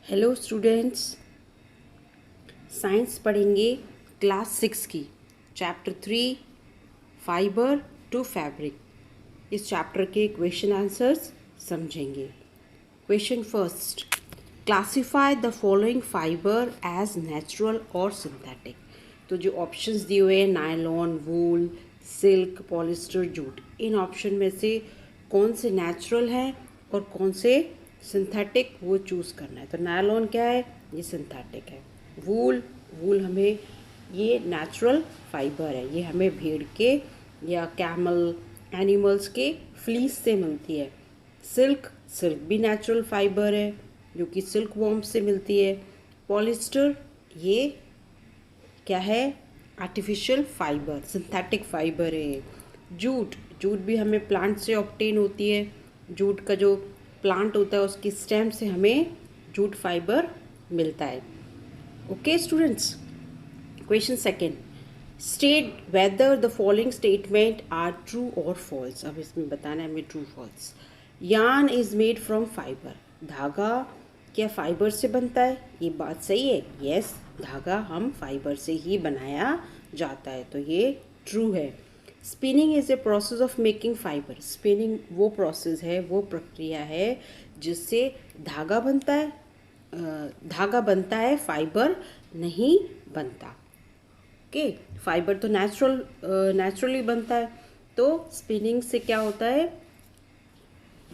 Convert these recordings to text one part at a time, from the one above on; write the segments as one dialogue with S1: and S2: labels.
S1: Hello students, science पढ़ेंगे class 6 की chapter 3 fibre to fabric. इस चैप्टर के क्वेश्चन आंसर्स समझेंगे। Question first, classify the following fibre as natural और synthetic. तो जो ऑप्शंस दिए हुए हैं nylon, wool, silk, polyester, jute, इन ऑप्शन में से कौन से नेचुरल हैं और कौन से सिंथेटिक वो चूज़ करना है। तो नायलॉन क्या है, ये सिंथेटिक है। वूल वूल हमें ये नेचुरल फाइबर है, ये हमें भेड़ के या कैमल एनिमल्स के फ्लीस से मिलती है। सिल्क सिल्क भी नेचुरल फाइबर है जो कि सिल्क वॉर्म से मिलती है। पॉलिस्टर ये क्या है, आर्टिफिशियल फाइबर, सिंथेटिक फाइबर है। जूट जूट भी हमें प्लांट से ऑब्टेन होती है। जूट का जो प्लांट होता है उसकी स्टेम से हमें जूट फाइबर मिलता है। Okay students, question second, state whether the following statement are true और फॉल्स। अब इसमें बताना है हमें true false. Yarn is made from fibre, धागा क्या फाइबर से बनता है, ये बात सही है। यस, धागा हम फाइबर से ही बनाया जाता है, तो ये ट्रू है। Spinning is a process of making fibre, spinning वो प्रोसेस है, वो प्रक्रिया है जिससे धागा बनता है। धागा बनता है, फाइबर नहीं बनता। ओके, फाइबर तो नेचुरली बनता है। तो स्पिनिंग से क्या होता है,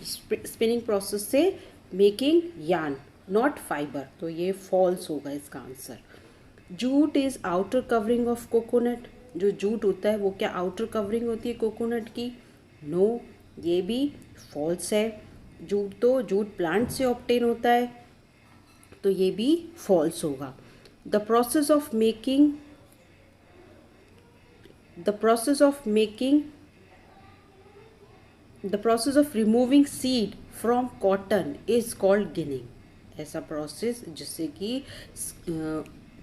S1: स्पिनिंग प्रोसेस से मेकिंग यार्न, नॉट फाइबर, तो ये फॉल्स होगा इसका answer. Jute is outer covering of coconut, जो जूट होता है वो क्या आउटर कवरिंग होती है कोकोनट की। नो, ये भी फॉल्स है। जूट प्लांट से ऑब्टेन होता है, तो ये भी फॉल्स होगा। The process of making the process of removing seed from cotton is called ginning. ऐसा प्रोसेस जिससे कि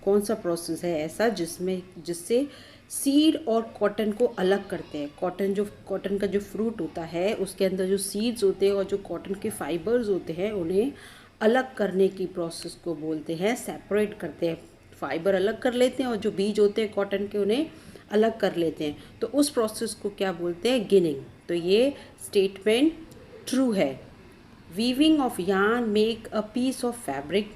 S1: कौन सा प्रोसेस है ऐसा जिससे सीड और कॉटन को अलग करते हैं। कॉटन का जो फ्रूट होता है उसके अंदर जो सीड्स होते हैं और जो कॉटन के फाइबर्स होते हैं उन्हें अलग करने की प्रोसेस को बोलते हैं, सेपरेट करते हैं। फाइबर अलग कर लेते हैं और जो बीज होते हैं कॉटन के उन्हें अलग कर लेते हैं, तो उस प्रोसेस को क्या बोलते हैं, गिनिंग। तो ये स्टेटमेंट ट्रू है। Weaving of yarn make a piece of fabric,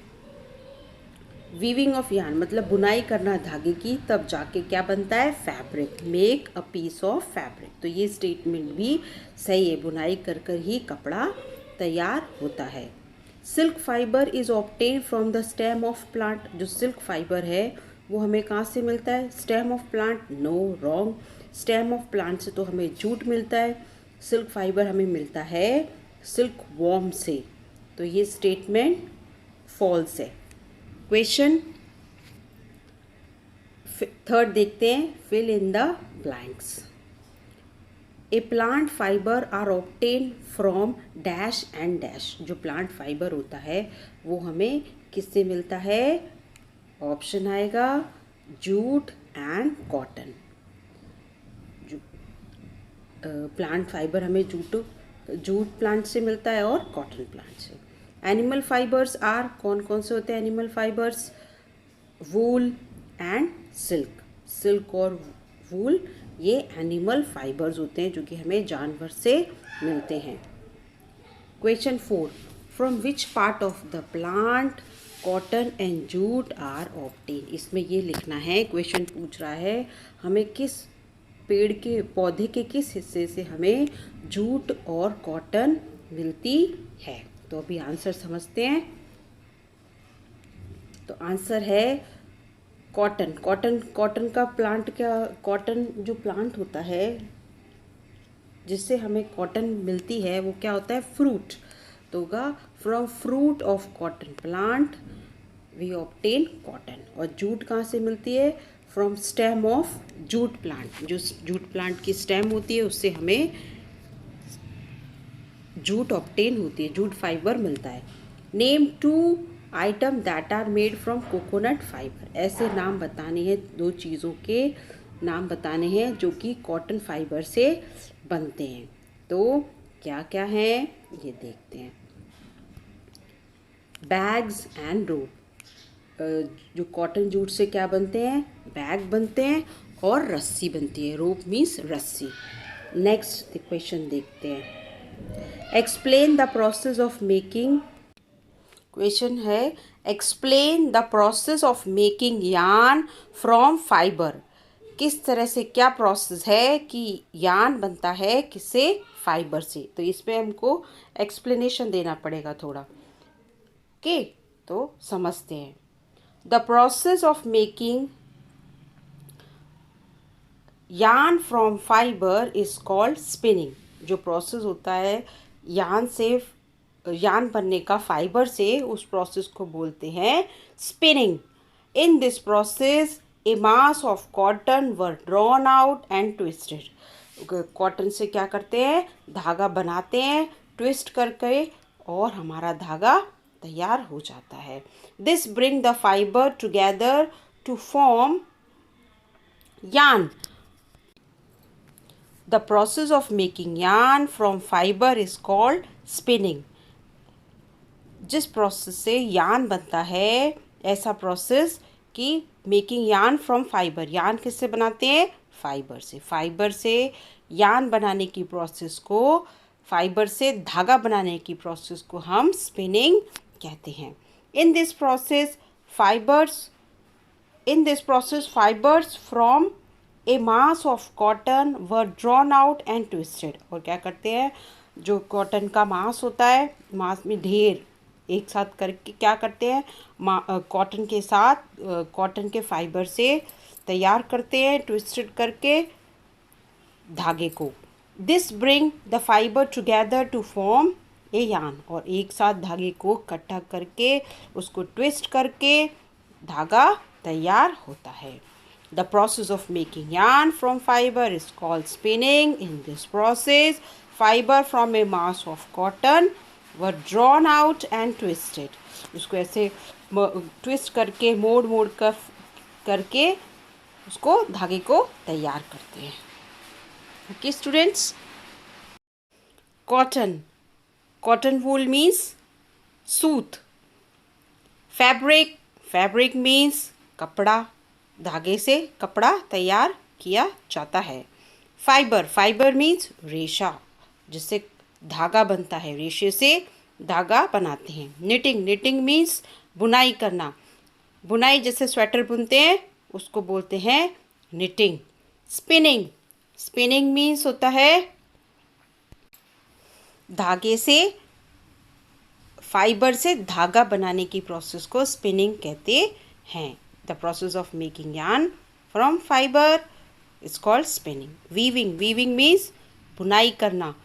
S1: weaving of yarn मतलब बुनाई करना धागे की, तब जाके क्या बनता है, fabric, make a piece of fabric. तो ये स्टेटमेंट भी सही है, बुनाई कर कर ही कपड़ा तैयार होता है। Silk fibre is obtain from the stem of plant, जो सिल्क फाइबर है वो हमें कहाँ से मिलता है, stem of plant. No, wrong, stem of plant से तो हमें जूट मिलता है, सिल्क फाइबर हमें मिलता है सिल्क वॉर्म से, तो ये स्टेटमेंट फॉल्स है। क्वेश्चन थर्ड देखते हैं, fill in the blanks. A plant fibre are obtain from dash and dash, जो प्लांट फाइबर होता है वो हमें किससे मिलता है, ऑप्शन आएगा jute and cotton. Plant fibre हमें जूट प्लांट से मिलता है और कॉटन प्लांट से। एनिमल फाइबर्स आर, कौन कौन से होते हैं animal fibres, wool and silk. Silk और वूल ये एनिमल फाइबर्स होते हैं जो कि हमें जानवर से मिलते हैं। Question 4, from which part of the plant cotton and jute are obtain. इसमें ये लिखना है, क्वेश्चन पूछ रहा है हमें किस पेड़ के पौधे के किस हिस्से से हमें जूट और कॉटन मिलती है। तो अभी आंसर समझते हैं। तो आंसर है कॉटन। कॉटन का प्लांट क्या, कॉटन जो प्लांट होता है जिससे हमें कॉटन मिलती है वो क्या होता है, फ्रूट। तो होगा from fruit of cotton plant we obtain cotton. और जूट कहाँ से मिलती है, from stem of jute plant, जो जूट प्लांट की स्टेम होती है उससे हमें जूट ऑब्टेन होती है, जूट फाइबर मिलता है। Name 2 item that are made from coconut fibre, ऐसे नाम बताने हैं, 2 चीज़ों के नाम बताने हैं जो कि कॉटन फाइबर से बनते हैं। तो क्या क्या हैं ये देखते हैं। बैग्स एंड रोप। जो कॉटन जूट से क्या बनते हैं, बैग बनते हैं और रस्सी बनती है। रोप मीन्स रस्सी। नेक्स्ट क्वेश्चन देखते हैं। Explain the process of making. Question है explain the process of making yarn from fibre. किस तरह से क्या प्रोसेस है कि यार्न बनता है किससे, फाइबर से। तो इसमें हमको एक्सप्लेनेशन देना पड़ेगा थोड़ा। ओके, तो समझते हैं। The process of making yarn from fibre is called spinning. जो प्रोसेस होता है यार्न से, यार्न बनने का फाइबर से, उस प्रोसेस को बोलते हैं spinning. In this process A mass of cotton were drawn out and twisted. Cotton से क्या करते हैं, धागा बनाते हैं ट्विस्ट करके, और हमारा धागा तैयार हो जाता है। This bring the fibre together to form yarn. The process of making yarn from fiber is called spinning. जिस प्रोसेस से यार्न बनता है, ऐसा प्रोसेस कि making yarn from fibre. Yarn किससे बनाते हैं, फाइबर से। फाइबर से यार्न बनाने की प्रोसेस को, फाइबर से धागा बनाने की प्रोसेस को हम स्पिनिंग कहते हैं। In this process fibers from a mass of cotton were drawn out and twisted। और क्या करते हैं, जो कॉटन का मास होता है, मास में ढेर एक साथ करके क्या करते हैं, कॉटन के साथ कॉटन के फाइबर से तैयार करते हैं ट्विस्टेड करके धागे को। This bring the fibre together to form a yarn. और एक साथ धागे को इकट्ठा करके उसको ट्विस्ट करके धागा तैयार होता है। The process of making yarn from fibre is called spinning. In this process fibre from A mass of cotton were drawn out and twisted. उसको ऐसे ट्विस्ट करके मोड़ करके उसको धागे को तैयार करते हैं। Okay students, cotton wool means सूत। फैब्रिक मीन्स कपड़ा, धागे से कपड़ा तैयार किया जाता है। फाइबर मीन्स रेशा, जिससे धागा बनता है, रेशे से धागा बनाते हैं। निटिंग मीन्स बुनाई करना, बुनाई जैसे स्वेटर बुनते हैं उसको बोलते हैं निटिंग। स्पिनिंग मीन्स होता है धागे से, फाइबर से धागा बनाने की प्रोसेस को स्पिनिंग कहते हैं। The process of making yarn from fibre is called spinning. Weaving means बुनाई करना,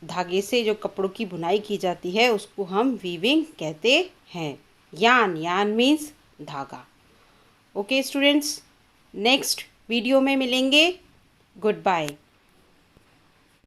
S1: धागे से जो कपड़ों की बुनाई की जाती है उसको हम वीविंग कहते हैं। यार्न मीन्स धागा। ओके स्टूडेंट्स, नेक्स्ट वीडियो में मिलेंगे। Good bye.